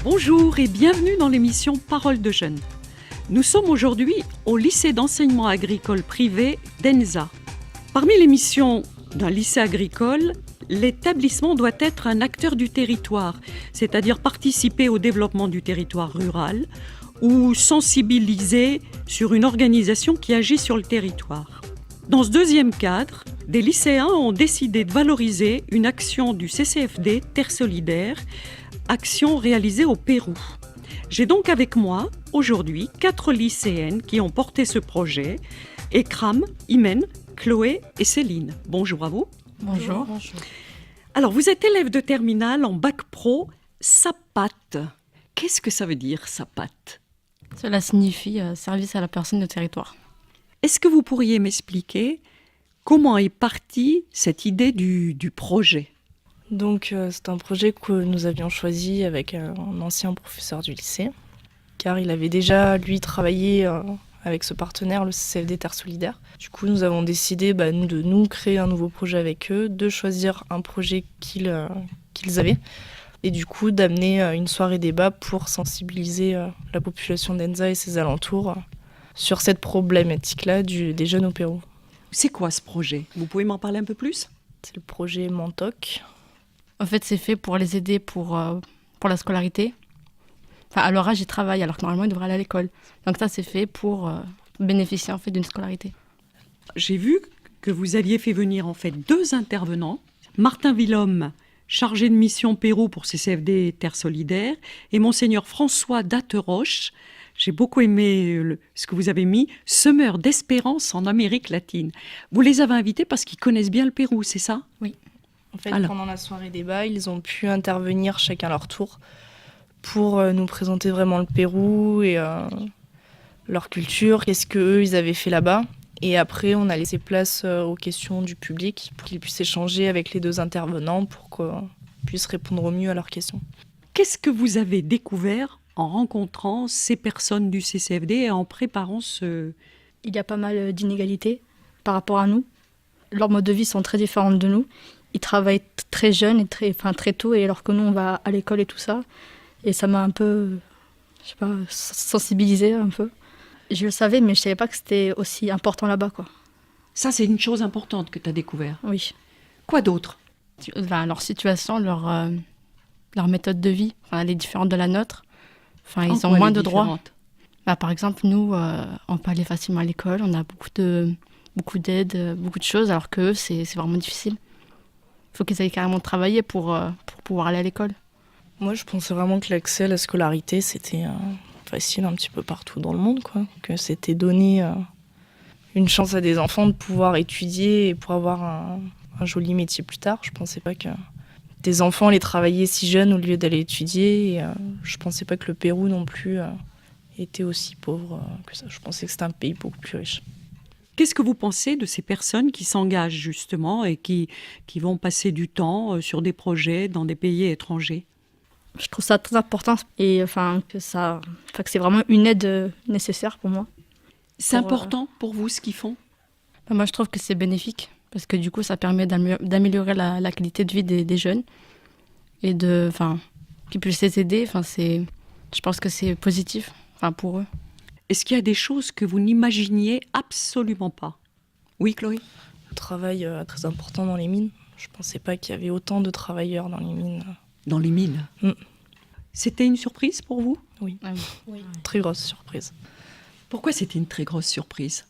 Bonjour et bienvenue dans l'émission Parole de jeunes. Nous sommes aujourd'hui au lycée d'enseignement agricole privé d'Enza. Parmi les missions d'un lycée agricole, l'établissement doit être un acteur du territoire, c'est-à-dire participer au développement du territoire rural ou sensibiliser sur une organisation qui agit sur le territoire. Dans ce deuxième cadre, des lycéens ont décidé de valoriser une action du CCFD Terre Solidaire, action réalisée au Pérou. J'ai donc avec moi aujourd'hui 4 lycéennes qui ont porté ce projet, Ekram, Imen, Chloé et Céline. Bonjour à vous. Bonjour. Alors vous êtes élève de terminale en bac pro SAPAT. Qu'est-ce que ça veut dire SAPAT ? Cela signifie service à la personne de territoire. Est-ce que vous pourriez m'expliquer comment est partie cette idée du projet ? Donc c'est un projet que nous avions choisi avec un ancien professeur du lycée, car il avait déjà, lui, travaillé avec ce partenaire, le CCFD Terre Solidaire. Du coup, nous avons décidé de nous créer un nouveau projet avec eux, de choisir un projet qu'ils avaient, et du coup d'amener une soirée débat pour sensibiliser la population d'Enza et ses alentours sur cette problématique-là des jeunes au Pérou. C'est quoi ce projet ? Vous pouvez m'en parler un peu plus ? C'est le projet Mantoc. En fait, c'est fait pour les aider pour la scolarité. Enfin, à leur âge, ils travaillent, alors que normalement, ils devraient aller à l'école. Donc ça, c'est fait pour bénéficier en fait d'une scolarité. J'ai vu que vous aviez fait venir en fait 2 intervenants. Martin Villhomme, chargé de mission Pérou pour CCFD Terre Solidaire, et Monseigneur François Datteroche. J'ai beaucoup aimé ce que vous avez mis, semeur d'espérance en Amérique latine. Vous les avez invités parce qu'ils connaissent bien le Pérou, c'est ça ? Oui. En fait, Alors. pendant la soirée débat, ils ont pu intervenir chacun à leur tour pour nous présenter vraiment le Pérou et leur culture, qu'est-ce qu'eux, ils avaient fait là-bas. Et après, on a laissé place aux questions du public pour qu'ils puissent échanger avec les 2 intervenants pour qu'on puisse répondre au mieux à leurs questions. Qu'est-ce que vous avez découvert en rencontrant ces personnes du CCFD et en préparant ce... Il y a pas mal d'inégalités par rapport à nous. Leurs modes de vie sont très différents de nous. Ils travaillent très jeunes et très tôt, et alors que nous, on va à l'école et tout ça. Et ça m'a un peu, sensibilisée un peu. Je le savais, mais je ne savais pas que c'était aussi important là-bas, quoi. Ça, c'est une chose importante que tu as découvert. Oui. Quoi d'autre ? Leur situation, leur méthode de vie, elle est différente de la nôtre. Enfin, En ils ont quoi moins elle est de droits. différente ? Par exemple, nous, on peut aller facilement à l'école, on a beaucoup d'aide, beaucoup de choses, alors qu'eux, c'est vraiment difficile. Il faut qu'ils aillent carrément travailler pour pouvoir aller à l'école. Moi, je pensais vraiment que l'accès à la scolarité, c'était facile un petit peu partout dans le monde, quoi. Que c'était donner une chance à des enfants de pouvoir étudier et pour avoir un joli métier plus tard. Je pensais pas que des enfants allaient travailler si jeunes au lieu d'aller étudier. Et, je pensais pas que le Pérou non plus était aussi pauvre que ça. Je pensais que c'était un pays beaucoup plus riche. Qu'est-ce que vous pensez de ces personnes qui s'engagent justement et qui vont passer du temps sur des projets dans des pays étrangers ? Je trouve ça très important et que c'est vraiment une aide nécessaire pour moi. C'est important pour vous ce qu'ils font ? Moi, je trouve que c'est bénéfique, parce que du coup, ça permet d'améliorer la qualité de vie des jeunes et qu'ils puissent les aider. Je pense que c'est positif pour eux. Est-ce qu'il y a des choses que vous n'imaginiez absolument pas ? Oui, Chloé ? Le travail est très important dans les mines. Je pensais pas qu'il y avait autant de travailleurs dans les mines. Dans les mines ? C'était une surprise pour vous ? Oui. Oui. Très grosse surprise. Pourquoi c'était une très grosse surprise ?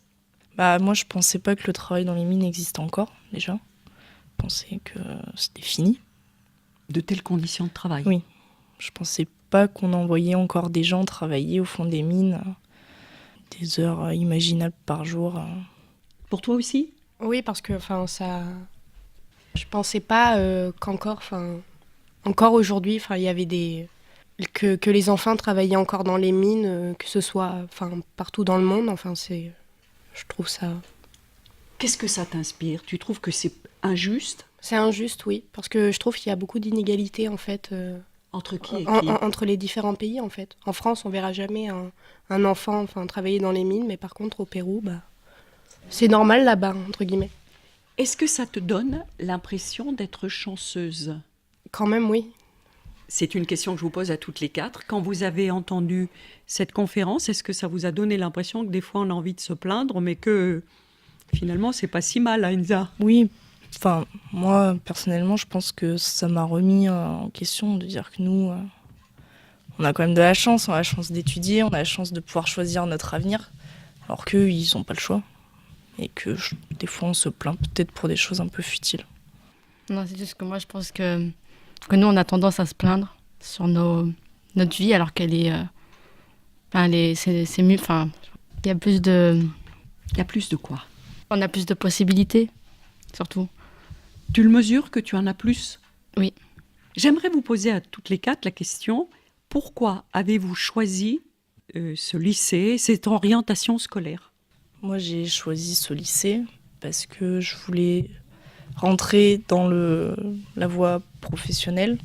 Moi, je pensais pas que le travail dans les mines existait encore, déjà. Je pensais que c'était fini. De telles conditions de travail ? Oui. Je pensais pas qu'on envoyait encore des gens travailler au fond des mines des heures imaginables par jour. Pour toi aussi ? Oui, parce que je pensais pas encore aujourd'hui, il y avait que les enfants travaillaient encore dans les mines, que ce soit partout dans le monde. Je trouve ça. Qu'est-ce que ça t'inspire ? Tu trouves que c'est injuste ? C'est injuste, oui, parce que je trouve qu'il y a beaucoup d'inégalités en fait. Entre qui et qui ? Entre les différents pays en fait. En France, on verra jamais un enfant travailler dans les mines, mais par contre au Pérou, c'est normal là-bas, entre guillemets. Est-ce que ça te donne l'impression d'être chanceuse ? Quand même, oui. C'est une question que je vous pose à toutes les quatre. Quand vous avez entendu cette conférence, est-ce que ça vous a donné l'impression que des fois on a envie de se plaindre, mais que finalement c'est pas si mal, hein, Enza? Oui, enfin, moi, personnellement, je pense que ça m'a remis en question de dire que nous, on a quand même de la chance. On a la chance d'étudier, on a la chance de pouvoir choisir notre avenir, alors qu'eux, ils n'ont pas le choix. Et que des fois, on se plaint peut-être pour des choses un peu futiles. Non, c'est juste que moi, je pense que nous, on a tendance à se plaindre sur notre vie, alors qu'elle est... c'est mieux... Enfin, il y a plus de... Il y a plus de quoi? On a plus de possibilités, surtout. Tu le mesures que tu en as plus? Oui. J'aimerais vous poser à toutes les quatre la question, pourquoi avez-vous choisi ce lycée, cette orientation scolaire? Moi, j'ai choisi ce lycée parce que je voulais rentrer dans la voie professionnelle,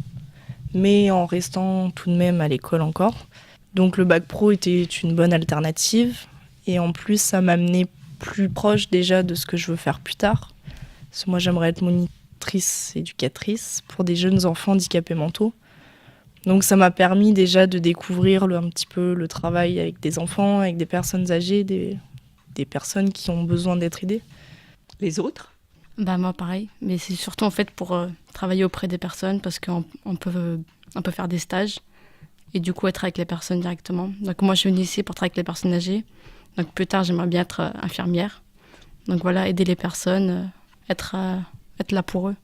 mais en restant tout de même à l'école encore. Donc le bac pro était une bonne alternative, et en plus, ça m'amenait plus proche déjà de ce que je veux faire plus tard. Parce que moi, j'aimerais être monitrice, éducatrice pour des jeunes enfants handicapés mentaux. Donc ça m'a permis déjà de découvrir un petit peu le travail avec des enfants, avec des personnes âgées, des personnes qui ont besoin d'être aidées. Les autres? Bah moi, pareil. Mais c'est surtout en fait pour travailler auprès des personnes, parce qu'on peut faire des stages et du coup être avec les personnes directement. Donc moi, je suis venue ici pour travailler avec les personnes âgées. Donc plus tard, j'aimerais bien être infirmière. Donc voilà, aider les personnes, être là pour eux.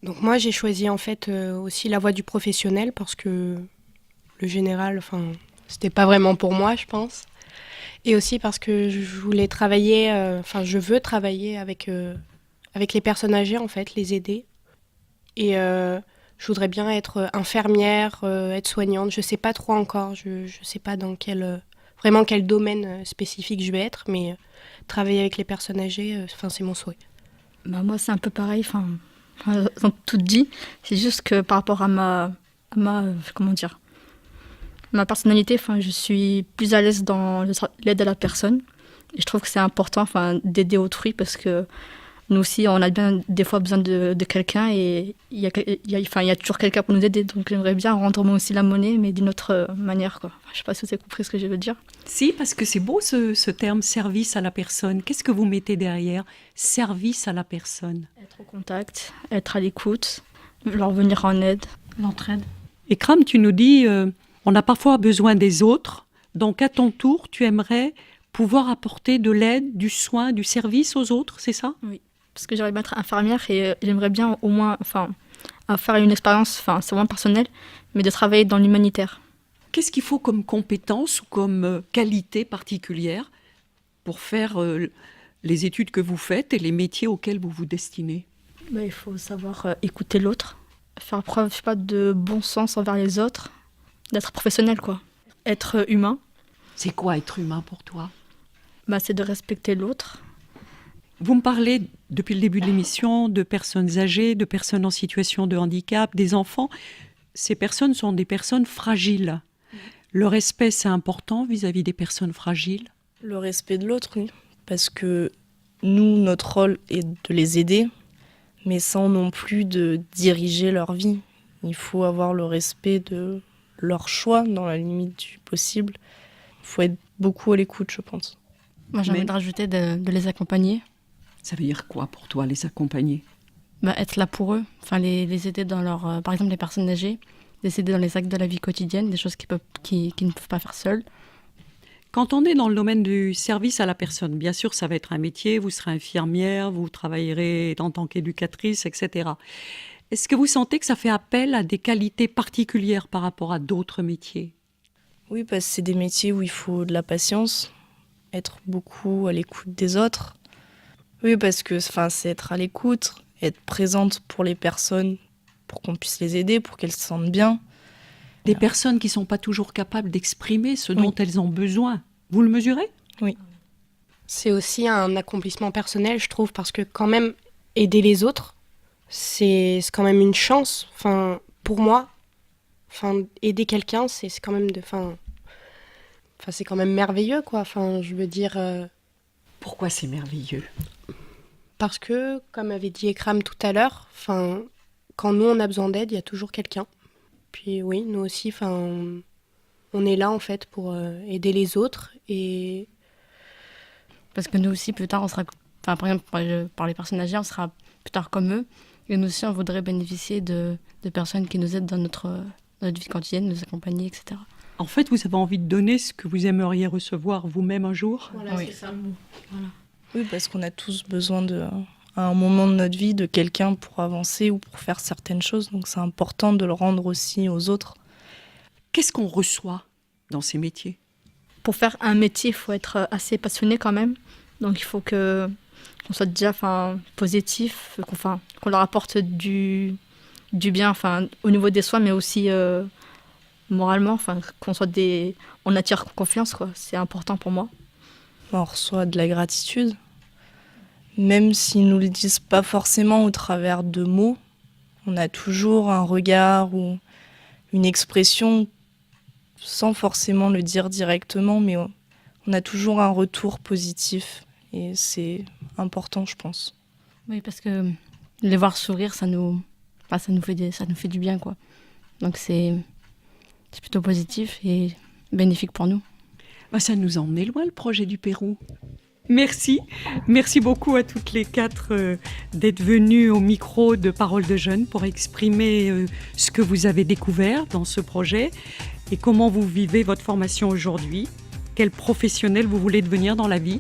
Donc moi, j'ai choisi en fait aussi la voie du professionnel parce que le général, c'était pas vraiment pour moi, je pense. Et aussi parce que je voulais travailler, je veux travailler avec les personnes âgées, en fait, les aider. Et je voudrais bien être infirmière, être soignante. Je sais pas trop encore. Je sais pas dans quel domaine spécifique je vais être, mais travailler avec les personnes âgées, c'est mon souhait. Bah, moi, c'est un peu pareil. Ils ont tout dit. C'est juste que par rapport à ma personnalité, je suis plus à l'aise dans l'aide à la personne. Et je trouve que c'est important d'aider autrui, parce que nous aussi, on a bien des fois besoin de quelqu'un, et il y a toujours quelqu'un pour nous aider. Donc j'aimerais bien rendre moi aussi la monnaie, mais d'une autre manière, quoi. Je sais pas si vous avez compris ce que je veux dire. Si, parce que c'est beau ce terme service à la personne. Qu'est-ce que vous mettez derrière service à la personne? Être au contact, être à l'écoute, leur venir en aide. L'entraide. Et Kram, tu nous dis, on a parfois besoin des autres, donc à ton tour, tu aimerais pouvoir apporter de l'aide, du soin, du service aux autres, c'est ça? Oui, parce que j'aimerais bien être infirmière, et j'aimerais bien au moins faire une expérience, c'est vraiment personnel, mais de travailler dans l'humanitaire. Qu'est-ce qu'il faut comme compétence ou comme qualité particulière pour faire les études que vous faites et les métiers auxquels vous vous destinez? Il faut savoir écouter l'autre, faire preuve de bon sens envers les autres, d'être professionnel, quoi. Être humain, C'est quoi être humain pour toi? c'est de respecter l'autre. Vous me parlez depuis le début de l'émission de personnes âgées, de personnes en situation de handicap, des enfants. Ces personnes sont des personnes fragiles. Le respect, c'est important vis-à-vis des personnes fragiles? Le respect de l'autre, oui. Parce que nous, notre rôle est de les aider, mais sans non plus de diriger leur vie. Il faut avoir le respect de leur choix dans la limite du possible. Il faut être beaucoup à l'écoute, je pense. Moi, j'ai envie de rajouter de les accompagner. Ça veut dire quoi pour toi, les accompagner? Être là pour eux, les aider dans leur... par exemple, les personnes âgées, les aider dans les actes de la vie quotidienne, des choses qu'ils ne peuvent pas faire seuls. Quand on est dans le domaine du service à la personne, bien sûr, ça va être un métier, vous serez infirmière, vous travaillerez en tant qu'éducatrice, etc. Est-ce que vous sentez que ça fait appel à des qualités particulières par rapport à d'autres métiers? Oui, parce que c'est des métiers où il faut de la patience, être beaucoup à l'écoute des autres. Oui, parce que c'est être à l'écoute, être présente pour les personnes, pour qu'on puisse les aider, pour qu'elles se sentent bien. Des personnes qui ne sont pas toujours capables d'exprimer ce dont elles ont besoin. Vous le mesurez? Oui. C'est aussi un accomplissement personnel, je trouve, parce que quand même, aider les autres, c'est quand même une chance. Pour moi, aider quelqu'un, c'est quand même c'est quand même merveilleux, quoi. Je veux dire... Pourquoi c'est merveilleux? Parce que, comme avait dit Ekram tout à l'heure, quand nous, on a besoin d'aide, il y a toujours quelqu'un. Puis oui, nous aussi, on est là en fait pour aider les autres. Et Parce que nous aussi, plus tard, on sera, enfin, par exemple, par les personnes âgées, on sera plus tard comme eux. Et nous aussi, on voudrait bénéficier de personnes qui nous aident dans notre vie quotidienne, nous accompagner, etc. En fait, vous avez envie de donner ce que vous aimeriez recevoir vous-même un jour? Voilà, Oui. c'est ça. Voilà. Oui, parce qu'on a tous besoin à un moment de notre vie, de quelqu'un pour avancer ou pour faire certaines choses. Donc c'est important de le rendre aussi aux autres. Qu'est-ce qu'on reçoit dans ces métiers? Pour faire un métier, il faut être assez passionné quand même. Donc il faut qu'on soit déjà positif, qu'on leur apporte du bien au niveau des soins, mais aussi moralement, on attire confiance, quoi. C'est important pour moi. On reçoit de la gratitude, même s'ils nous le disent pas forcément au travers de mots. On a toujours un regard ou une expression sans forcément le dire directement, mais on a toujours un retour positif et c'est important, je pense. Oui, parce que les voir sourire, ça nous fait du bien, quoi. Donc c'est plutôt positif et bénéfique pour nous. Ça nous en est loin, le projet du Pérou. Merci beaucoup à toutes les 4 d'être venues au micro de Parole de Jeunes pour exprimer ce que vous avez découvert dans ce projet et comment vous vivez votre formation aujourd'hui, quel professionnel vous voulez devenir dans la vie.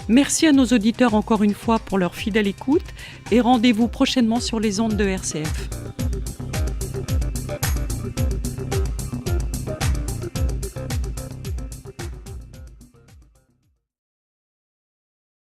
Merci à nos auditeurs encore une fois pour leur fidèle écoute et rendez-vous prochainement sur les ondes de RCF.